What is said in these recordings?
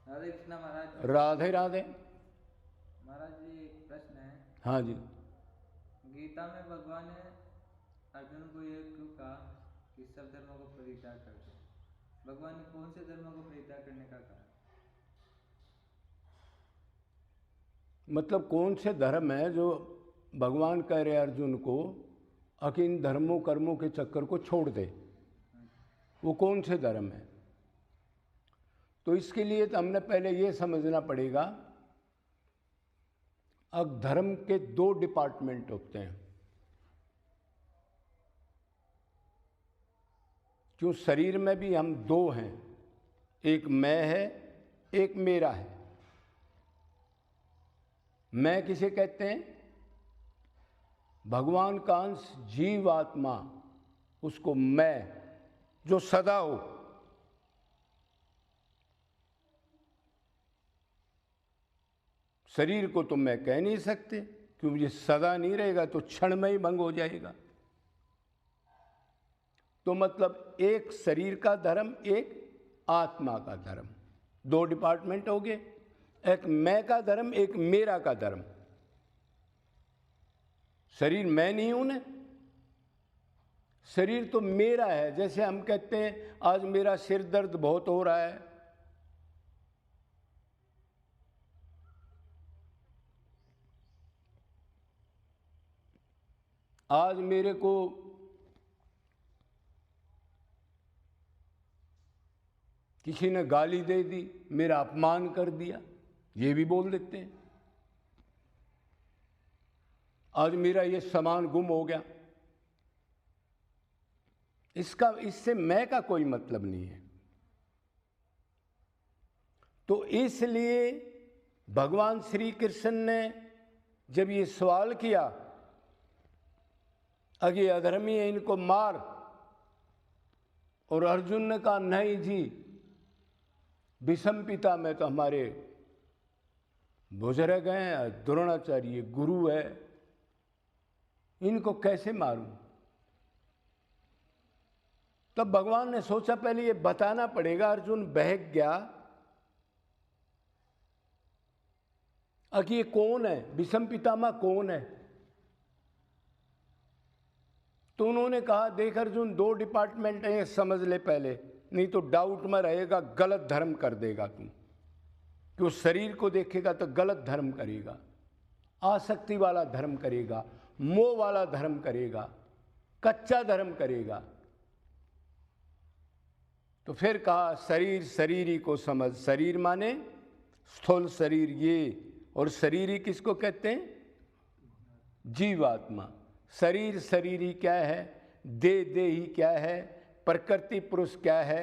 राधे कृष्णा महाराज। राधे राधे। महाराज जी एक प्रश्न है। हाँ जी। गीता में भगवान ने अर्जुन को ये क्यों कहा कि सब धर्मों को परित्याग कर दो? भगवान ने कौन से धर्मों को परित्याग करने का कहा? मतलब कौन से धर्म है जो भगवान कह रहे अर्जुन को कि इन धर्मों कर्मों के चक्कर को छोड़ दे, वो कौन से धर्म है? तो इसके लिए तो हमने पहले ये समझना पड़ेगा, अब धर्म के दो डिपार्टमेंट होते हैं। क्यों शरीर में भी हम दो हैं, एक मैं है, एक मेरा है। मैं किसे कहते हैं? भगवान का अंश जीवात्मा, उसको मैं, जो सदा हो। शरीर को तो मैं कह नहीं सकते, क्योंकि ये सदा नहीं रहेगा तो क्षण में ही भंग हो जाएगा। तो मतलब एक शरीर का धर्म, एक आत्मा का धर्म, दो डिपार्टमेंट हो गए। एक मैं का धर्म, एक मेरा का धर्म। शरीर मैं नहीं हूं ना, शरीर तो मेरा है। जैसे हम कहते हैं आज मेरा सिर दर्द बहुत हो रहा है, आज मेरे को किसी ने गाली दे दी, मेरा अपमान कर दिया, ये भी बोल देते हैं। आज मेरा ये सामान गुम हो गया, इससे मैं का कोई मतलब नहीं है। तो इसलिए भगवान श्री कृष्ण ने जब ये सवाल किया, अगे अधर्मी है इनको मार, और अर्जुन ने कहा नहीं जी, भीष्म पिता में तो हमारे बुजुर्ग हैं, द्रोणाचार्य गुरु है, इनको कैसे मारूं? तब भगवान ने सोचा पहले ये बताना पड़ेगा। अर्जुन बहक गया कि ये कौन है, भीष्म पितामह कौन है? तो उन्होंने कहा देख अर्जुन, दो डिपार्टमेंट है, समझ ले पहले, नहीं तो डाउट में रहेगा, गलत धर्म कर देगा तू। कि उस शरीर को देखेगा तो गलत धर्म करेगा, आसक्ति वाला धर्म करेगा, मोह वाला धर्म करेगा, कच्चा धर्म करेगा। तो फिर कहा शरीर शरीरी को समझ। शरीर माने स्थूल शरीर ये, और शरीरी किसको कहते हैं? जीवात्मा। शरीर शरीरी क्या है, देही क्या है, प्रकृति पुरुष क्या है?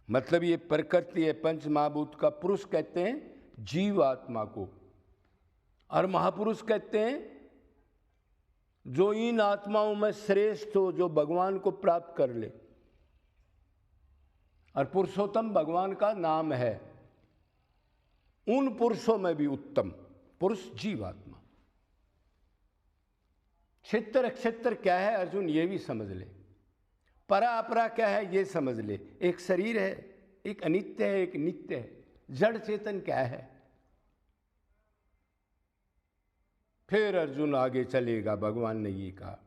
मतलब ये प्रकृति है, पंच महाभूत का पुरुष कहते हैं जीवात्मा को, और महापुरुष कहते हैं जो इन आत्माओं में श्रेष्ठ हो, जो भगवान को प्राप्त कर ले। और पुरुषोत्तम भगवान का नाम है, उन पुरुषों में भी उत्तम पुरुष जीवात्मा। क्षेत्र क्षेत्र क्या है अर्जुन, ये भी समझ ले। परा अपरा क्या है ये समझ ले। एक शरीर है, एक अनित्य है, एक नित्य है। जड़ चेतन क्या है? फिर अर्जुन आगे चलेगा, भगवान ने ये कहा।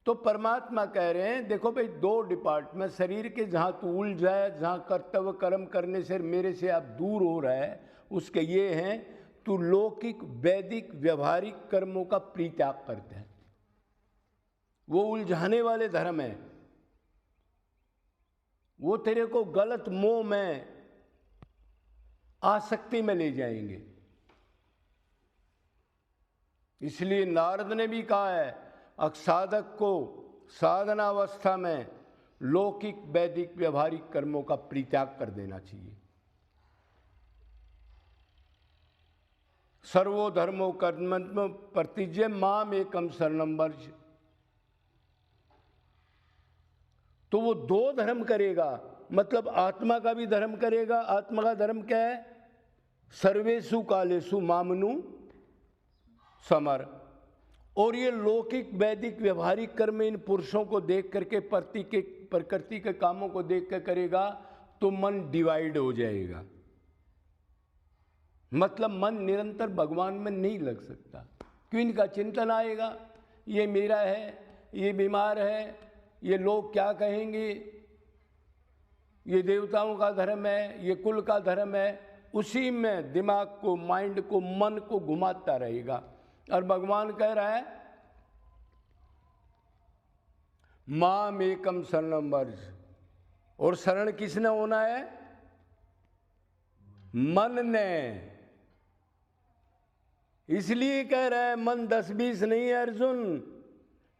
तो परमात्मा कह रहे हैं देखो भाई, दो डिपार्टमेंट शरीर के, जहां तू उलझा है, जहां कर्तव्य कर्म करने से मेरे से आप दूर हो रहा है, उसके ये हैं तू लौकिक वैदिक व्यवहारिक कर्मों का परित्याग करते हैं। वो उलझाने वाले धर्म है, वो तेरे को गलत मोह में, आसक्ति में ले जाएंगे। इसलिए नारद ने भी कहा है साधक को साधनावस्था में लौकिक वैदिक व्यवहारिक कर्मों का परित्याग कर देना चाहिए। सर्वो धर्मो कर्म प्रतिज्य माम एकम शरणम वर्ज। तो वो दो धर्म करेगा, मतलब आत्मा का भी धर्म करेगा। आत्मा का धर्म क्या है? सर्वेषु कालेषु मामनु समर। और ये लौकिक वैदिक व्यवहारिक कर्म इन पुरुषों को देख करके, प्रकृति के कामों को देख कर करेगा तो मन डिवाइड हो जाएगा। मतलब मन निरंतर भगवान में नहीं लग सकता। क्यों? इनका चिंतन आएगा, ये मेरा है, ये बीमार है, ये लोग क्या कहेंगे, ये देवताओं का धर्म है, ये कुल का धर्म है। उसी में दिमाग को, माइंड को, मन को घुमाता रहेगा। और भगवान कह रहा है माम एकम शरणम व्रज। और शरण किसने होना है? मन ने। इसलिए कह रहा है मन 10-20 नहीं है अर्जुन,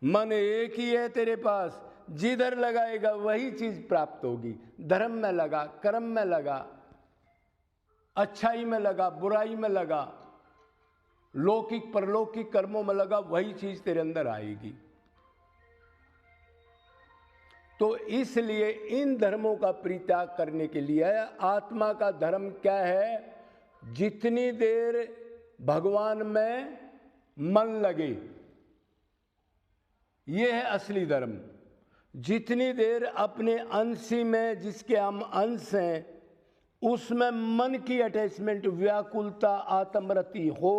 मन एक ही है तेरे पास। जिधर लगाएगा वही चीज प्राप्त होगी। धर्म में लगा, कर्म में लगा, अच्छाई में लगा, बुराई में लगा, लौकिक परलौकिक कर्मों में लगा, वही चीज तेरे अंदर आएगी। तो इसलिए इन धर्मों का परित्याग करने के लिए आत्मा का धर्म क्या है? जितनी देर भगवान में मन लगे, ये है असली धर्म। जितनी देर अपने अंशी में, जिसके हम अंश हैं, उसमें मन की अटैचमेंट, व्याकुलता, आत्मरति हो,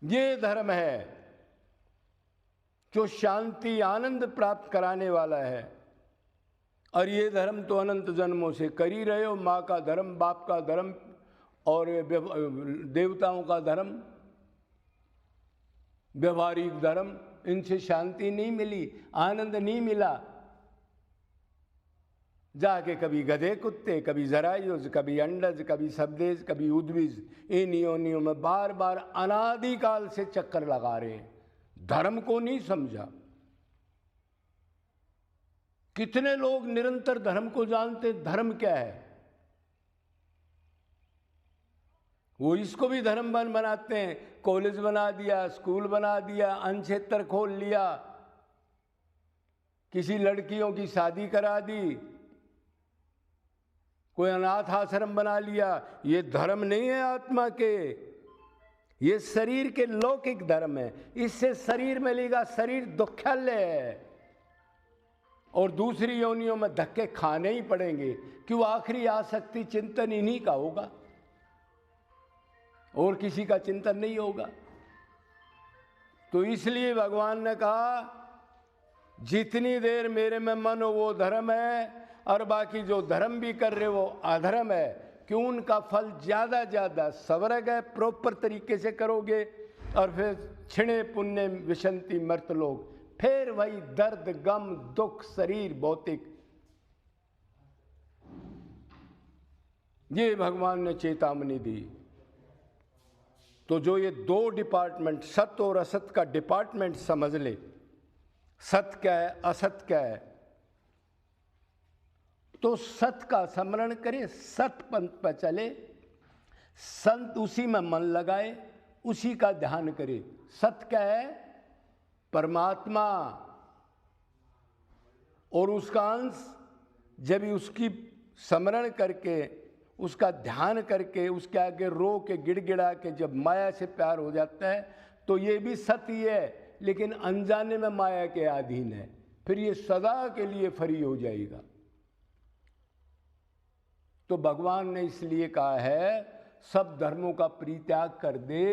ये धर्म है जो शांति, आनंद प्राप्त कराने वाला है। और ये धर्म तो अनंत जन्मों से कर ही रहे हो। माँ का धर्म, बाप का धर्म और देवताओं का धर्म, व्यवहारिक धर्म, इनसे शांति नहीं मिली, आनंद नहीं मिला। जाके कभी गधे कुत्ते, कभी जरायुज, कभी अंडज, कभी सबदेज, कभी उद्विज, इन योनियों में बार बार अनादिकाल से चक्कर लगा रहे हैं। धर्म को नहीं समझा। कितने लोग निरंतर धर्म को जानते, धर्म क्या है, वो इसको भी धर्म बनाते हैं। कॉलेज बना दिया, स्कूल बना दिया, अन्नक्षेत्र खोल लिया, किसी लड़कियों की शादी करा दी, कोई अनाथ आश्रम बना लिया। ये धर्म नहीं है आत्मा के, ये शरीर के लौकिक धर्म है। इससे शरीर मिलेगा, शरीर दुख्यालय है और दूसरी योनियों में धक्के खाने ही पड़ेंगे। क्यों? आखिरी आसक्ति चिंतन इन्हीं का होगा और किसी का चिंतन नहीं होगा। तो इसलिए भगवान ने कहा जितनी देर मेरे में मन हो वो धर्म है, और बाकी जो धर्म भी कर रहे वो अधर्म है। क्यों? उनका फल ज्यादा स्वर्ग है, प्रॉपर तरीके से करोगे, और फिर क्षिणे पुण्य विशंति मर्त लोग, फिर वही दर्द, गम, दुख, शरीर, भौतिक। ये भगवान ने चेतावनी दी। तो जो ये दो डिपार्टमेंट, सत्य और असत का डिपार्टमेंट समझ ले, सत्य क्या है, असत क्या है, तो सत्य का स्मरण करे, सत्य पंथ पर चले, संत उसी में मन लगाए, उसी का ध्यान करे। सत्य क्या है? परमात्मा और उसका अंश। जब उसकी स्मरण करके, उसका ध्यान करके, उसके आगे रो के, गिड़गिड़ा के जब माया से प्यार हो जाता है, तो ये भी सत्य है, लेकिन अनजाने में माया के अधीन है। फिर ये सदा के लिए फ्री हो जाएगा। तो भगवान ने इसलिए कहा है सब धर्मों का परित्याग कर दे।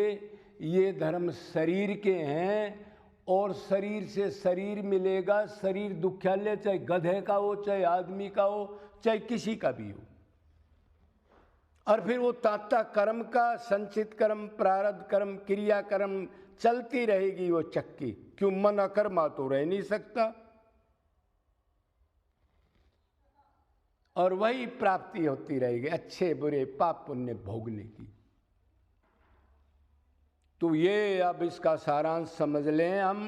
ये धर्म शरीर के हैं और शरीर से शरीर मिलेगा। शरीर दुख्यालय, चाहे गधे का हो, चाहे आदमी का हो, चाहे किसी का भी हो। और फिर वो तात्ता कर्म का, संचित कर्म, प्रारब्ध कर्म, क्रिया कर्म चलती रहेगी वो चक्की। क्यों? मन अकर्मा तो रह नहीं सकता। और वही प्राप्ति होती रहेगी, अच्छे बुरे पाप पुण्य भोगने की। तो ये अब इसका सारांश समझ लें हम।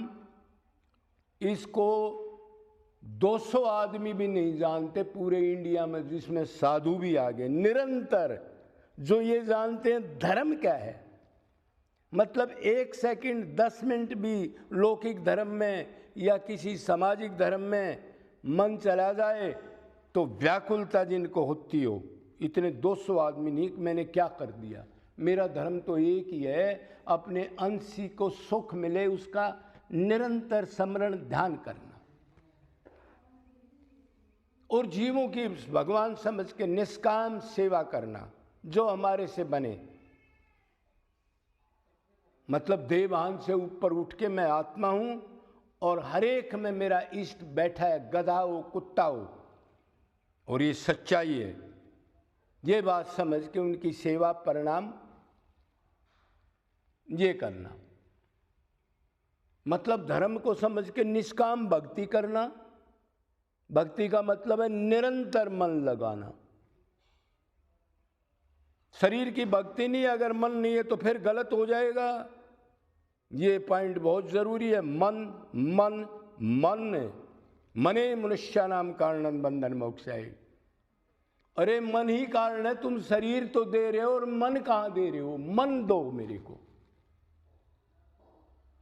इसको 200 आदमी भी नहीं जानते पूरे इंडिया में, जिसमें साधु भी आ गए निरंतर, जो ये जानते हैं धर्म क्या है। मतलब 1 सेकंड 10 मिनट भी लौकिक धर्म में या किसी सामाजिक धर्म में मन चला जाए तो व्याकुलता जिनको होती हो, इतने 200 आदमी नहीं, मैंने क्या कर दिया, मेरा धर्म तो एक ही है, अपने अंशी को सुख मिले उसका निरंतर स्मरण ध्यान करना और जीवों की भगवान समझ के निष्काम सेवा करना। जो हमारे से बने। मतलब देवान से ऊपर उठ के मैं आत्मा हूं और हर एक में मेरा इष्ट बैठा है, गधा हो कुत्ता हो, और ये सच्चाई है। ये बात समझ के उनकी सेवा परिणाम ये करना, मतलब धर्म को समझ के निष्काम भक्ति करना। भक्ति का मतलब है निरंतर मन लगाना। शरीर की भक्ति नहीं, अगर मन नहीं है तो फिर गलत हो जाएगा। ये पॉइंट बहुत जरूरी है। मन मन मन मने मनुष्यानाम कारणं बंधन मोक्षाय। अरे मन ही कारण है, तुम शरीर तो दे रहे हो और मन कहां दे रहे हो? मन दो मेरे को,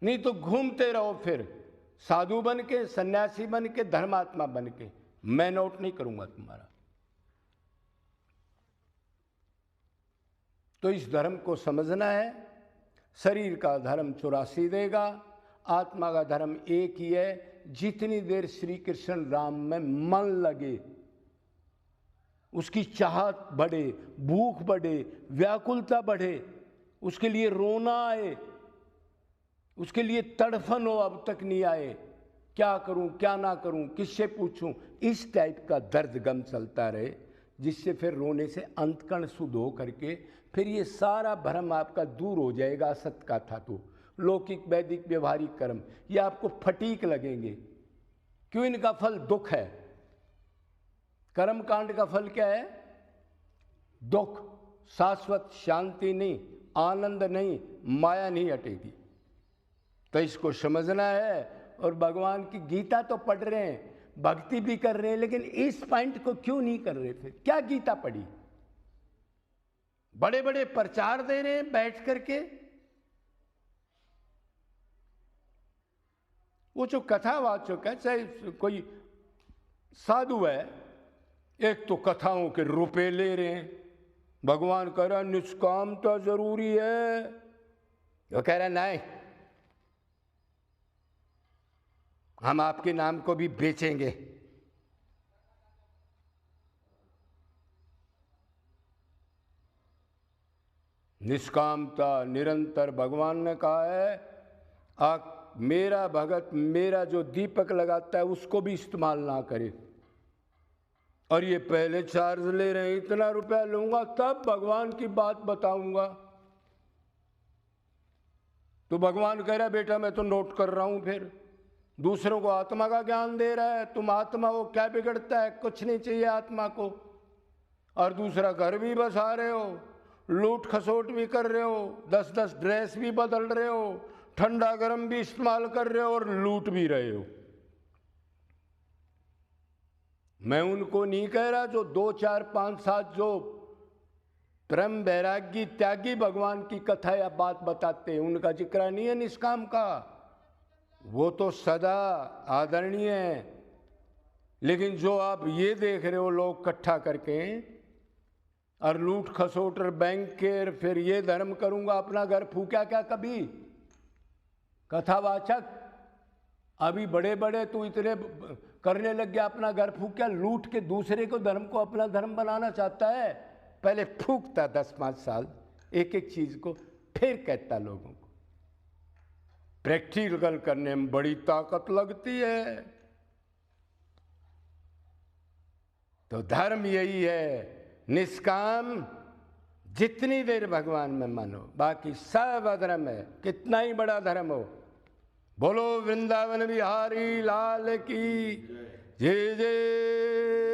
नहीं तो घूमते रहो फिर साधु बन के, सन्यासी बन के, धर्मात्मा बन के। मैं नोट नहीं करूंगा तुम्हारा। तो इस धर्म को समझना है। शरीर का धर्म 84 देगा, आत्मा का धर्म एक ही है। जितनी देर श्री कृष्ण राम में मन लगे, उसकी चाहत बढ़े, भूख बढ़े, व्याकुलता बढ़े, उसके लिए रोना आए, उसके लिए तड़फन हो, अब तक नहीं आए, क्या करूं क्या ना करूं, किससे पूछूं, इस टाइप का दर्द गम चलता रहे, जिससे फिर रोने से अंतकण शुद्ध हो करके फिर ये सारा भ्रम आपका दूर हो जाएगा। असत का था तो लौकिक वैदिक व्यवहारिक कर्म ये आपको फटीक लगेंगे। क्यों? इनका फल दुख है। कर्म कांड का फल क्या है? दुख, शाश्वत शांति नहीं, आनंद नहीं, माया नहीं हटेगी। तो इसको समझना है। और भगवान की गीता तो पढ़ रहे हैं, भक्ति भी कर रहे हैं, लेकिन इस पॉइंट को क्यों नहीं कर रहे? फिर क्या गीता पढ़ी? बड़े बड़े प्रचार दे रहे हैं बैठ करके। वो जो कथावाचक है, चाहे कोई साधु है, एक तो कथाओं के रुपए ले रहे हैं। भगवान कह रहा निष्कामता जरूरी है, वो कह रहा नहीं, हम आपके नाम को भी बेचेंगे। निष्कामता निरंतर, भगवान ने कहा है मेरा भगत मेरा जो दीपक लगाता है उसको भी इस्तेमाल ना करे। और ये पहले चार्ज ले रहे हैं, इतना रुपया लूंगा तब भगवान की बात बताऊंगा। तो भगवान कह रहा है बेटा मैं तो नोट कर रहा हूं। फिर दूसरों को आत्मा का ज्ञान दे रहा है, तुम आत्मा हो, क्या बिगड़ता है? कुछ नहीं चाहिए आत्मा को। और दूसरा घर भी बसा रहे हो, लूट खसोट भी कर रहे हो, 10-10 ड्रेस भी बदल रहे हो, ठंडा गर्म भी इस्तेमाल कर रहे हो और लूट भी रहे हो। मैं उनको नहीं कह रहा जो 2, 4, 5, 7 जो परम वैरागी त्यागी भगवान की कथा या बात बताते हैं, उनका जिक्र नहीं है निष्काम का, वो तो सदा आदरणीय है। लेकिन जो आप ये देख रहे हो लोग इकट्ठा करके और लूट खसोट और बैंक के, फिर ये धर्म करूंगा, अपना घर फूका क्या कभी? कथावाचक अभी बड़े बड़े तो इतने करने लग गया, अपना घर फूका, लूट के दूसरे को धर्म को अपना धर्म बनाना चाहता है। पहले फूकता 10-5 साल एक एक चीज को, फिर कहता लोगों को। प्रैक्टिकल करने में बड़ी ताकत लगती है। तो धर्म यही है, निष्काम, जितनी देर भगवान में मन हो, बाकी सब अधर्म है, कितना ही बड़ा धर्म हो। बोलो वृंदावन बिहारी लाल की जय जय।